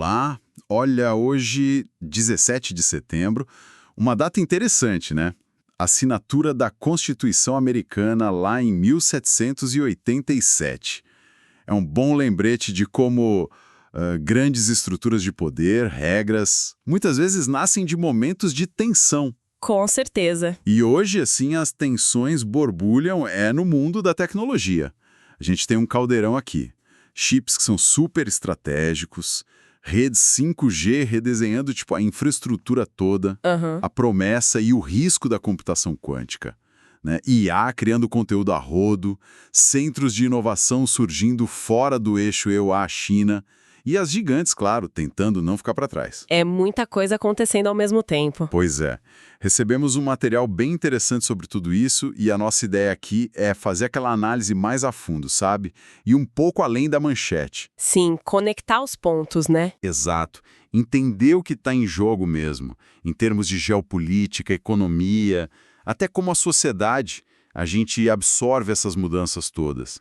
Olá, olha, hoje, 17 de setembro, uma data interessante, né? Assinatura da Constituição Americana lá em 1787. É um bom lembrete de como grandes estruturas de poder, regras, muitas vezes nascem de momentos de tensão. Com certeza. E hoje, assim, as tensões borbulham no mundo da tecnologia. A gente tem um caldeirão aqui. Chips que são super estratégicos, redes 5G redesenhando tipo, a infraestrutura toda, a promessa e o risco da computação quântica. Né? IA criando conteúdo a rodo, centros de inovação surgindo fora do eixo EU-China e as gigantes, claro, tentando não ficar para trás. É muita coisa acontecendo ao mesmo tempo. Pois é. Recebemos um material bem interessante sobre tudo isso e a nossa ideia aqui é fazer aquela análise mais a fundo, sabe? E um pouco além da manchete. Sim, conectar os pontos, né? Exato. Entender o que está em jogo mesmo, em termos de geopolítica, economia, até como a sociedade, a gente absorve essas mudanças todas.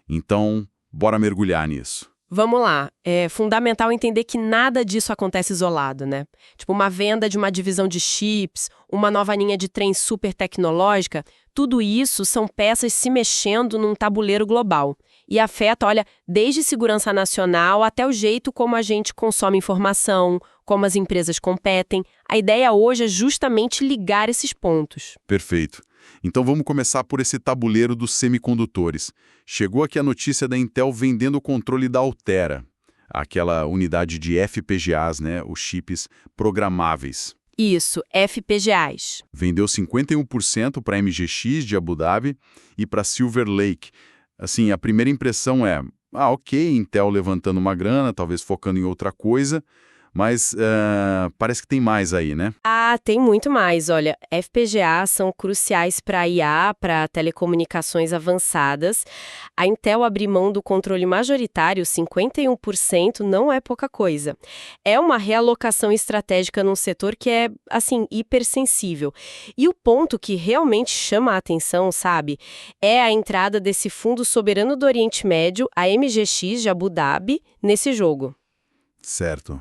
Então, bora mergulhar nisso. Vamos lá. É fundamental entender que nada disso acontece isolado, né? Tipo, uma venda de uma divisão de chips, uma nova linha de trem super tecnológica, tudo isso são peças se mexendo num tabuleiro global. E afeta, olha, desde segurança nacional até o jeito como a gente consome informação, como as empresas competem. A ideia hoje é justamente ligar esses pontos. Perfeito. Então vamos começar por esse tabuleiro dos semicondutores. Chegou aqui a notícia da Intel vendendo o controle da Altera, aquela unidade de FPGAs, né, os chips programáveis. Isso, FPGAs. Vendeu 51% para a MGX de Abu Dhabi e para Silver Lake. Assim, a primeira impressão é, ok, Intel levantando uma grana, talvez focando em outra coisa, mas parece que tem mais aí, né? Tem muito mais. Olha, FPGA são cruciais para IA, para telecomunicações avançadas. A Intel abrir mão do controle majoritário, 51%, não é pouca coisa. É uma realocação estratégica num setor que é, assim, hipersensível. E o ponto que realmente chama a atenção, sabe, é a entrada desse fundo soberano do Oriente Médio, a MGX de Abu Dhabi, nesse jogo. Certo.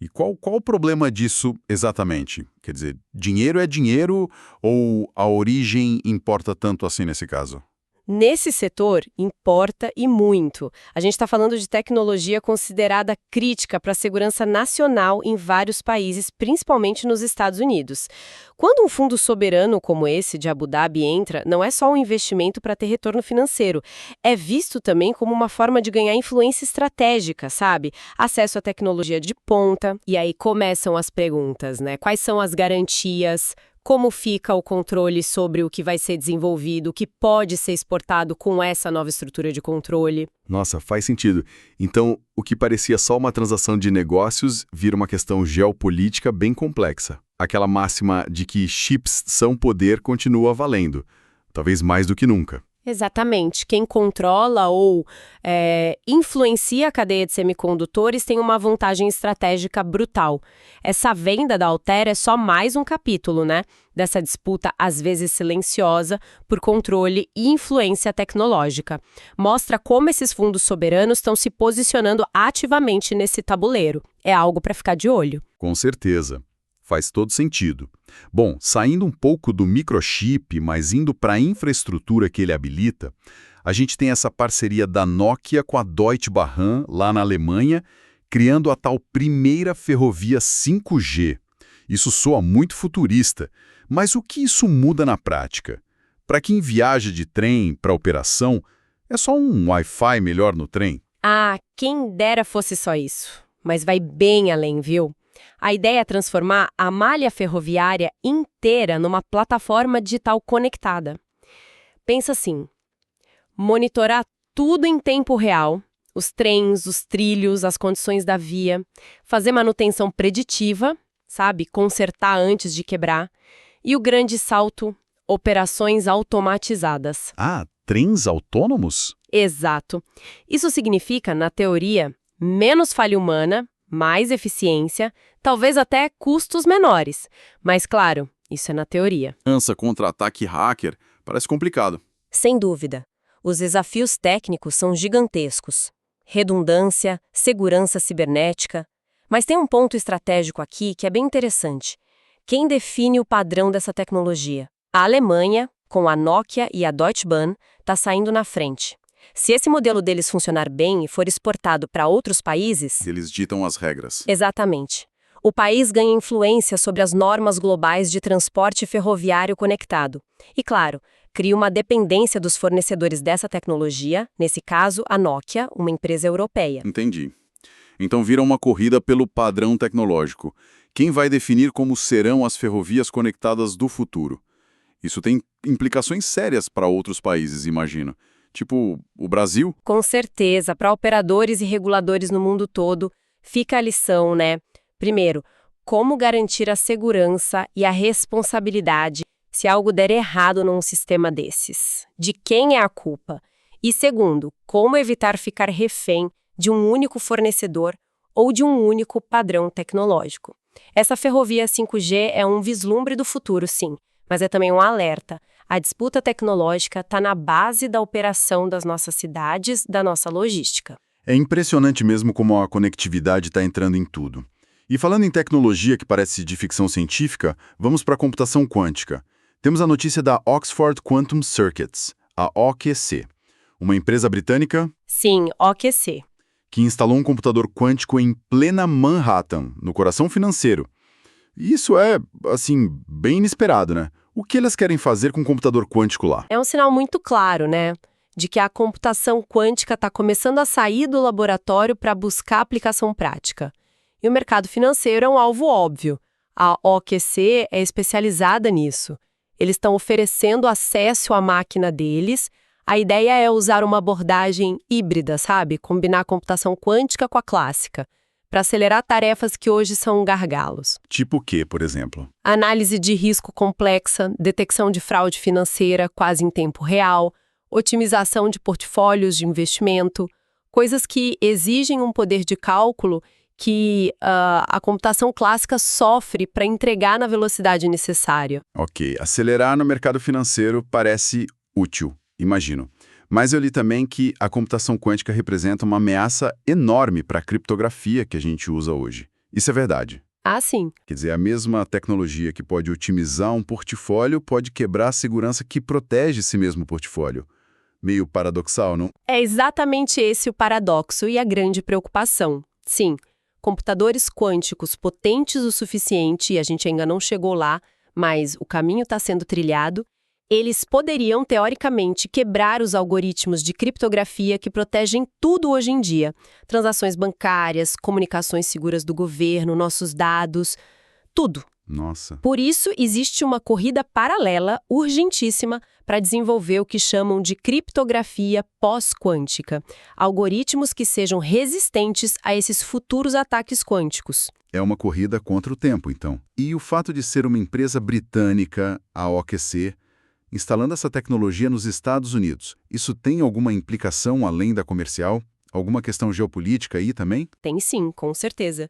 E qual o problema disso exatamente? Quer dizer, dinheiro é dinheiro ou a origem importa tanto assim nesse caso? Nesse setor, importa e muito. A gente está falando de tecnologia considerada crítica para a segurança nacional em vários países, principalmente nos Estados Unidos. Quando um fundo soberano como esse de Abu Dhabi entra, não é só um investimento para ter retorno financeiro. É visto também como uma forma de ganhar influência estratégica, sabe? Acesso à tecnologia de ponta. E aí começam as perguntas, né? Quais são as garantias? Como fica o controle sobre o que vai ser desenvolvido, o que pode ser exportado com essa nova estrutura de controle? Nossa, faz sentido. Então, o que parecia só uma transação de negócios vira uma questão geopolítica bem complexa. Aquela máxima de que chips são poder continua valendo, talvez mais do que nunca. Exatamente. Quem controla ou influencia a cadeia de semicondutores tem uma vantagem estratégica brutal. Essa venda da Altera é só mais um capítulo, né? Dessa disputa, às vezes silenciosa, por controle e influência tecnológica. Mostra como esses fundos soberanos estão se posicionando ativamente nesse tabuleiro. É algo para ficar de olho. Com certeza. Faz todo sentido. Bom, saindo um pouco do microchip, mas indo para a infraestrutura que ele habilita, a gente tem essa parceria da Nokia com a Deutsche Bahn, lá na Alemanha, criando a tal primeira ferrovia 5G. Isso soa muito futurista, mas o que isso muda na prática? Para quem viaja de trem para operação, é só um Wi-Fi melhor no trem? Quem dera fosse só isso. Mas vai bem além, viu? A ideia é transformar a malha ferroviária inteira numa plataforma digital conectada. Pensa assim, monitorar tudo em tempo real, os trens, os trilhos, as condições da via, fazer manutenção preditiva, sabe, consertar antes de quebrar, e o grande salto, operações automatizadas. Trens autônomos? Exato. Isso significa, na teoria, menos falha humana, mais eficiência, talvez até custos menores. Mas, claro, isso é na teoria. Contra-ataque hacker parece complicado. Sem dúvida. Os desafios técnicos são gigantescos. Redundância, segurança cibernética. Mas tem um ponto estratégico aqui que é bem interessante. Quem define o padrão dessa tecnologia? A Alemanha, com a Nokia e a Deutsche Bahn, está saindo na frente. Se esse modelo deles funcionar bem e for exportado para outros países... Eles ditam as regras. Exatamente. O país ganha influência sobre as normas globais de transporte ferroviário conectado. E, claro, cria uma dependência dos fornecedores dessa tecnologia, nesse caso, a Nokia, uma empresa europeia. Entendi. Então vira uma corrida pelo padrão tecnológico. Quem vai definir como serão as ferrovias conectadas do futuro? Isso tem implicações sérias para outros países, imagino. Tipo, o Brasil? Com certeza, para operadores e reguladores no mundo todo, fica a lição, né? Primeiro, como garantir a segurança e a responsabilidade se algo der errado num sistema desses? De quem é a culpa? E segundo, como evitar ficar refém de um único fornecedor ou de um único padrão tecnológico? Essa ferrovia 5G é um vislumbre do futuro, sim, mas é também um alerta. A disputa tecnológica está na base da operação das nossas cidades, da nossa logística. É impressionante mesmo como a conectividade está entrando em tudo. E falando em tecnologia que parece de ficção científica, vamos para a computação quântica. Temos a notícia da Oxford Quantum Circuits, a OQC, uma empresa britânica... Sim, OQC. Que instalou um computador quântico em plena Manhattan, no coração financeiro. E isso é, assim, bem inesperado, né? O que elas querem fazer com um computador quântico lá? É um sinal muito claro, né? De que a computação quântica está começando a sair do laboratório para buscar aplicação prática. E o mercado financeiro é um alvo óbvio. A OQC é especializada nisso. Eles estão oferecendo acesso à máquina deles. A ideia é usar uma abordagem híbrida, sabe? Combinar a computação quântica com a clássica, para acelerar tarefas que hoje são gargalos. Tipo o quê, por exemplo? Análise de risco complexa, detecção de fraude financeira quase em tempo real, otimização de portfólios de investimento, coisas que exigem um poder de cálculo que a computação clássica sofre para entregar na velocidade necessária. Ok, acelerar no mercado financeiro parece útil, imagino. Mas eu li também que a computação quântica representa uma ameaça enorme para a criptografia que a gente usa hoje. Isso é verdade? Ah, sim. Quer dizer, a mesma tecnologia que pode otimizar um portfólio pode quebrar a segurança que protege esse mesmo portfólio. Meio paradoxal, não? É exatamente esse o paradoxo e a grande preocupação. Sim, computadores quânticos potentes o suficiente, e a gente ainda não chegou lá, mas o caminho está sendo trilhado, eles poderiam, teoricamente, quebrar os algoritmos de criptografia que protegem tudo hoje em dia. Transações bancárias, comunicações seguras do governo, nossos dados, tudo. Nossa. Por isso, existe uma corrida paralela, urgentíssima, para desenvolver o que chamam de criptografia pós-quântica. Algoritmos que sejam resistentes a esses futuros ataques quânticos. É uma corrida contra o tempo, então. E o fato de ser uma empresa britânica, a OQC, instalando essa tecnologia nos Estados Unidos, isso tem alguma implicação além da comercial? Alguma questão geopolítica aí também? Tem sim, com certeza.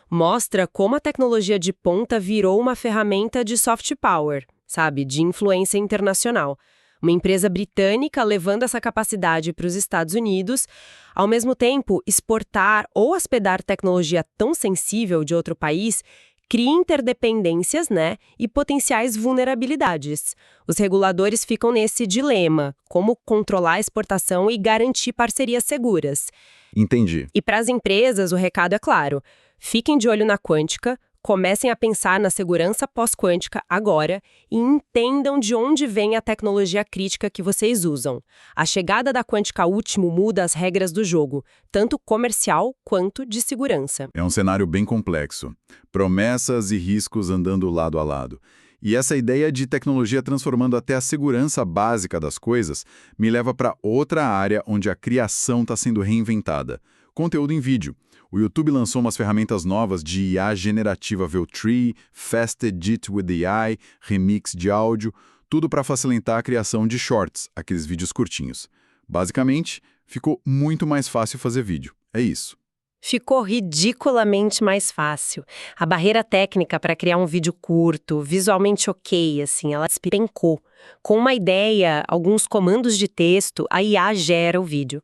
Mostra como a tecnologia de ponta virou uma ferramenta de soft power, sabe, de influência internacional. Uma empresa britânica levando essa capacidade para os Estados Unidos, ao mesmo tempo exportar ou hospedar tecnologia tão sensível de outro país, cria interdependências, né, e potenciais vulnerabilidades. Os reguladores ficam nesse dilema, como controlar a exportação e garantir parcerias seguras. Entendi. E para as empresas, o recado é claro. Fiquem de olho na quântica, comecem a pensar na segurança pós-quântica agora e entendam de onde vem a tecnologia crítica que vocês usam. A chegada da quântica último muda as regras do jogo, tanto comercial quanto de segurança. É um cenário bem complexo. Promessas e riscos andando lado a lado. E essa ideia de tecnologia transformando até a segurança básica das coisas me leva para outra área onde a criação está sendo reinventada. Conteúdo em vídeo. O YouTube lançou umas ferramentas novas de IA generativa Veltree, Fast Edit with AI, remix de áudio, tudo para facilitar a criação de shorts, aqueles vídeos curtinhos. Basicamente, ficou muito mais fácil fazer vídeo. É isso. Ficou ridiculamente mais fácil. A barreira técnica para criar um vídeo curto, visualmente ok, assim, ela despencou. Com uma ideia, alguns comandos de texto, a IA gera o vídeo.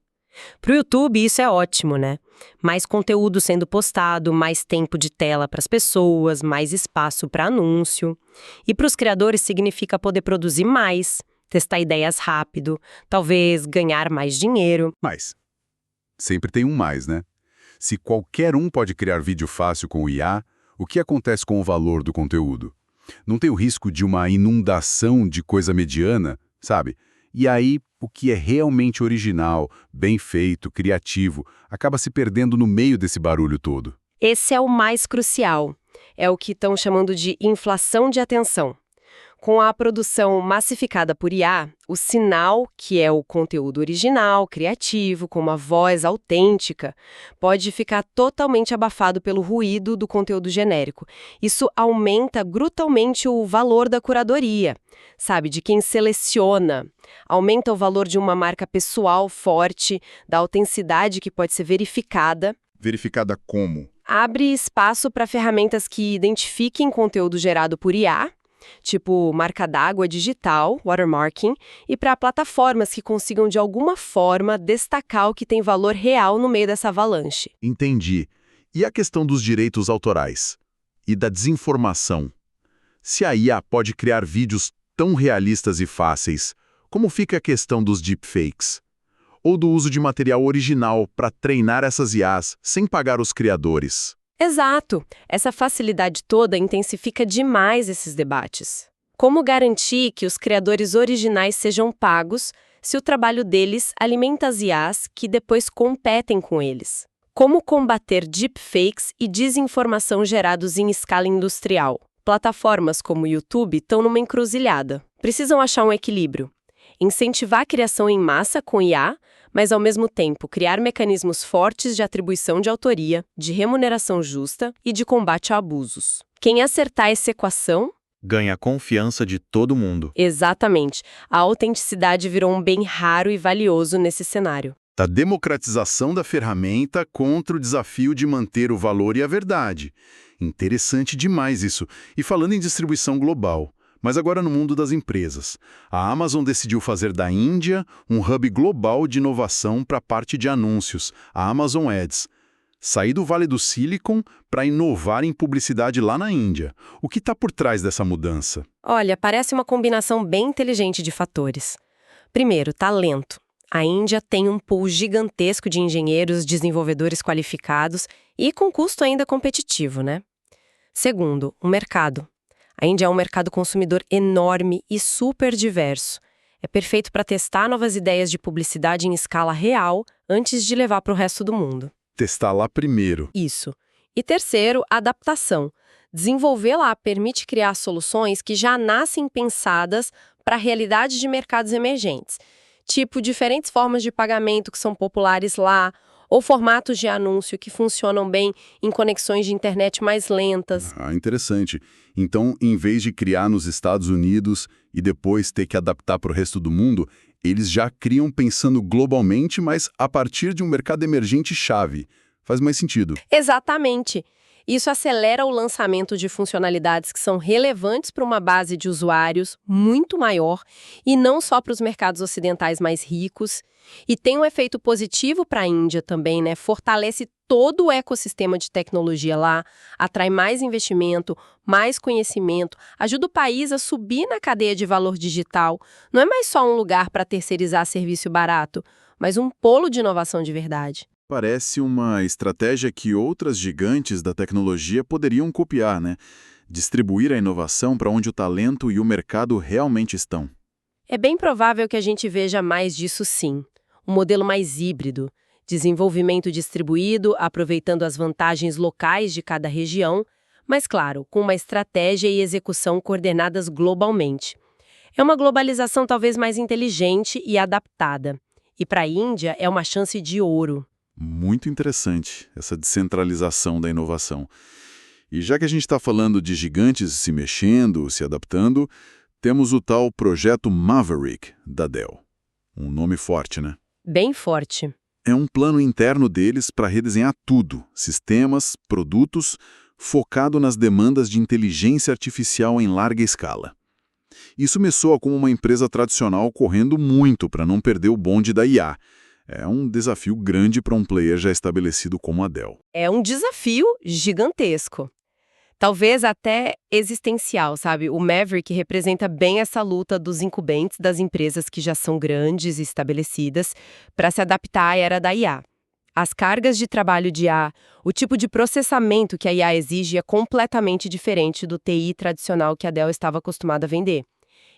Para o YouTube, isso é ótimo, né? Mais conteúdo sendo postado, mais tempo de tela para as pessoas, mais espaço para anúncio. E para os criadores significa poder produzir mais, testar ideias rápido, talvez ganhar mais dinheiro. Mas sempre tem um mais, né? Se qualquer um pode criar vídeo fácil com o IA, o que acontece com o valor do conteúdo? Não tem o risco de uma inundação de coisa mediana, sabe? E aí, o que é realmente original, bem feito, criativo, acaba se perdendo no meio desse barulho todo. Esse é o mais crucial. É o que estão chamando de inflação de atenção. Com a produção massificada por IA, o sinal, que é o conteúdo original, criativo, com uma voz autêntica, pode ficar totalmente abafado pelo ruído do conteúdo genérico. Isso aumenta brutalmente o valor da curadoria, sabe, de quem seleciona. Aumenta o valor de uma marca pessoal forte, da autenticidade que pode ser verificada. Verificada como? Abre espaço para ferramentas que identifiquem conteúdo gerado por IA, tipo marca d'água digital, watermarking, e para plataformas que consigam de alguma forma destacar o que tem valor real no meio dessa avalanche. Entendi. E a questão dos direitos autorais? E da desinformação? Se a IA pode criar vídeos tão realistas e fáceis, como fica a questão dos deepfakes? Ou do uso de material original para treinar essas IAs sem pagar os criadores? Exato! Essa facilidade toda intensifica demais esses debates. Como garantir que os criadores originais sejam pagos se o trabalho deles alimenta as IAs que depois competem com eles? Como combater deepfakes e desinformação gerados em escala industrial? Plataformas como o YouTube estão numa encruzilhada. Precisam achar um equilíbrio. Incentivar a criação em massa com IA, mas ao mesmo tempo criar mecanismos fortes de atribuição de autoria, de remuneração justa e de combate a abusos. Quem acertar essa equação ganha a confiança de todo mundo. Exatamente. A autenticidade virou um bem raro e valioso nesse cenário. A democratização da ferramenta contra o desafio de manter o valor e a verdade. Interessante demais isso. E falando em distribuição global, mas agora no mundo das empresas. A Amazon decidiu fazer da Índia um hub global de inovação para a parte de anúncios, a Amazon Ads. Sair do Vale do Silicon para inovar em publicidade lá na Índia. O que está por trás dessa mudança? Olha, parece uma combinação bem inteligente de fatores. Primeiro, talento. A Índia tem um pool gigantesco de engenheiros, desenvolvedores qualificados e com custo ainda competitivo, né? Segundo, o mercado. A Índia é um mercado consumidor enorme e super diverso. É perfeito para testar novas ideias de publicidade em escala real antes de levar para o resto do mundo. Testar lá primeiro. Isso. E terceiro, adaptação. Desenvolver lá permite criar soluções que já nascem pensadas para a realidade de mercados emergentes. Tipo, diferentes formas de pagamento que são populares lá, ou formatos de anúncio que funcionam bem em conexões de internet mais lentas. Ah, interessante. Então, em vez de criar nos Estados Unidos e depois ter que adaptar para o resto do mundo, eles já criam pensando globalmente, mas a partir de um mercado emergente chave. Faz mais sentido. Exatamente. Isso acelera o lançamento de funcionalidades que são relevantes para uma base de usuários muito maior e não só para os mercados ocidentais mais ricos. E tem um efeito positivo para a Índia também, né? Fortalece todo o ecossistema de tecnologia lá, atrai mais investimento, mais conhecimento, ajuda o país a subir na cadeia de valor digital. Não é mais só um lugar para terceirizar serviço barato, mas um polo de inovação de verdade. Parece uma estratégia que outras gigantes da tecnologia poderiam copiar, né? Distribuir a inovação para onde o talento e o mercado realmente estão. É bem provável que a gente veja mais disso sim. Um modelo mais híbrido, desenvolvimento distribuído, aproveitando as vantagens locais de cada região, mas claro, com uma estratégia e execução coordenadas globalmente. É uma globalização talvez mais inteligente e adaptada. E para a Índia é uma chance de ouro. Muito interessante essa descentralização da inovação. E já que a gente está falando de gigantes se mexendo, se adaptando, temos o tal projeto Maverick, da Dell. Um nome forte, né? Bem forte. É um plano interno deles para redesenhar tudo, sistemas, produtos, focado nas demandas de inteligência artificial em larga escala. Isso me soa como uma empresa tradicional correndo muito para não perder o bonde da IA. É um desafio grande para um player já estabelecido como a Dell. É um desafio gigantesco. Talvez até existencial, sabe? O Maverick representa bem essa luta dos incumbentes das empresas que já são grandes e estabelecidas para se adaptar à era da IA. As cargas de trabalho de IA, o tipo de processamento que a IA exige é completamente diferente do TI tradicional que a Dell estava acostumada a vender.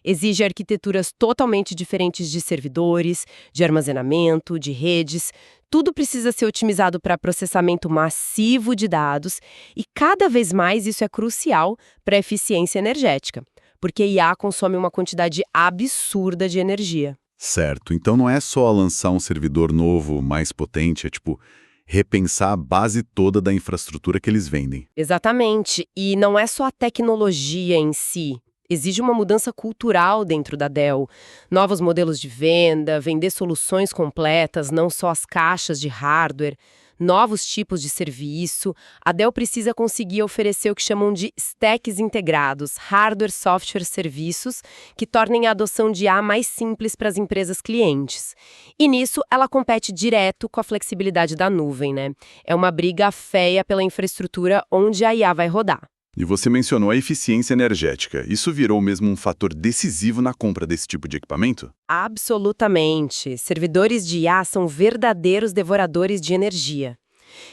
Exige arquiteturas totalmente diferentes de servidores, de armazenamento, de redes. Tudo precisa ser otimizado para processamento massivo de dados e cada vez mais isso é crucial para a eficiência energética, porque IA consome uma quantidade absurda de energia. Certo, então não é só lançar um servidor novo, mais potente, é tipo repensar a base toda da infraestrutura que eles vendem. Exatamente, e não é só a tecnologia em si. Exige uma mudança cultural dentro da Dell. Novos modelos de venda, vender soluções completas, não só as caixas de hardware, novos tipos de serviço. A Dell precisa conseguir oferecer o que chamam de stacks integrados, hardware, software, serviços, que tornem a adoção de IA mais simples para as empresas clientes. E nisso, ela compete direto com a flexibilidade da nuvem, né? É uma briga feia pela infraestrutura onde a IA vai rodar. E você mencionou a eficiência energética. Isso virou mesmo um fator decisivo na compra desse tipo de equipamento? Absolutamente. Servidores de IA são verdadeiros devoradores de energia.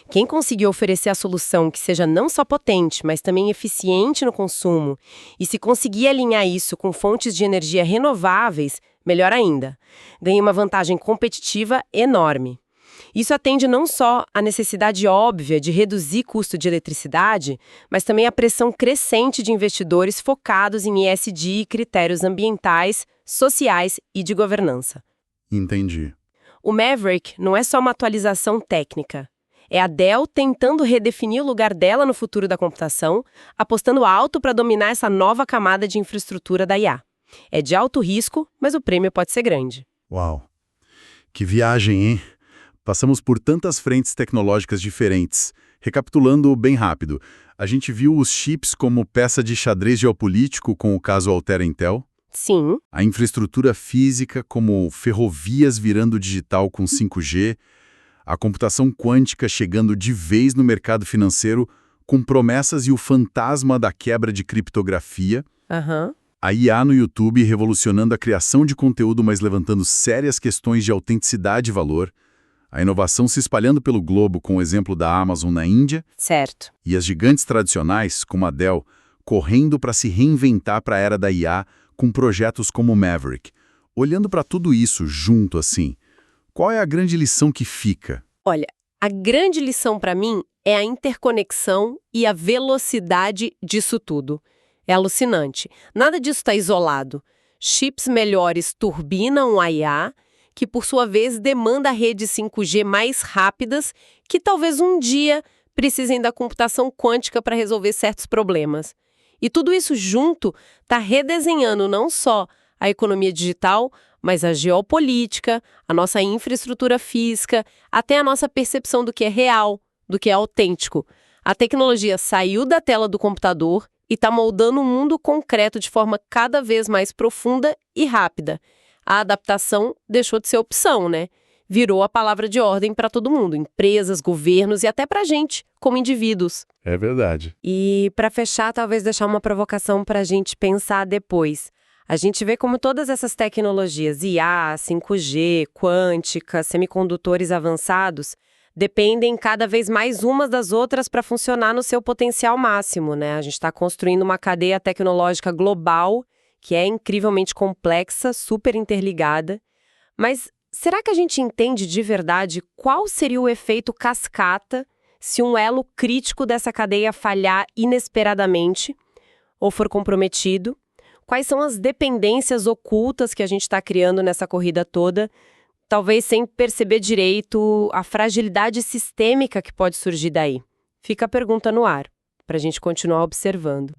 Quem conseguir oferecer a solução que seja não só potente, mas também eficiente no consumo, e se conseguir alinhar isso com fontes de energia renováveis, melhor ainda. Ganha uma vantagem competitiva enorme. Isso atende não só à necessidade óbvia de reduzir custo de eletricidade, mas também à pressão crescente de investidores focados em ESG e critérios ambientais, sociais e de governança. Entendi. O Maverick não é só uma atualização técnica. É a Dell tentando redefinir o lugar dela no futuro da computação, apostando alto para dominar essa nova camada de infraestrutura da IA. É de alto risco, mas o prêmio pode ser grande. Uau! Que viagem, hein? Passamos por tantas frentes tecnológicas diferentes. Recapitulando bem rápido, a gente viu os chips como peça de xadrez geopolítico com o caso Altera Intel. Sim. A infraestrutura física como ferrovias virando digital com 5G. A computação quântica chegando de vez no mercado financeiro com promessas e o fantasma da quebra de criptografia. Aham. A IA no YouTube revolucionando a criação de conteúdo, mas levantando sérias questões de autenticidade e valor. A inovação se espalhando pelo globo com o exemplo da Amazon na Índia. Certo. E as gigantes tradicionais, como a Dell, correndo para se reinventar para a era da IA com projetos como o Maverick. Olhando para tudo isso junto assim, qual é a grande lição que fica? Olha, a grande lição para mim é a interconexão e a velocidade disso tudo. É alucinante. Nada disso está isolado. Chips melhores turbinam a IA, que por sua vez demanda redes 5G mais rápidas, que talvez um dia precisem da computação quântica para resolver certos problemas. E tudo isso junto está redesenhando não só a economia digital, mas a geopolítica, a nossa infraestrutura física, até a nossa percepção do que é real, do que é autêntico. A tecnologia saiu da tela do computador e está moldando o mundo concreto de forma cada vez mais profunda e rápida. A adaptação deixou de ser opção, né? Virou a palavra de ordem para todo mundo, empresas, governos e até para a gente, como indivíduos. É verdade. E para fechar, talvez deixar uma provocação para a gente pensar depois. A gente vê como todas essas tecnologias, IA, 5G, quântica, semicondutores avançados, dependem cada vez mais umas das outras para funcionar no seu potencial máximo, né? A gente está construindo uma cadeia tecnológica global que é incrivelmente complexa, super interligada. Mas será que a gente entende de verdade qual seria o efeito cascata se um elo crítico dessa cadeia falhar inesperadamente ou for comprometido? Quais são as dependências ocultas que a gente está criando nessa corrida toda, talvez sem perceber direito a fragilidade sistêmica que pode surgir daí? Fica a pergunta no ar, para a gente continuar observando.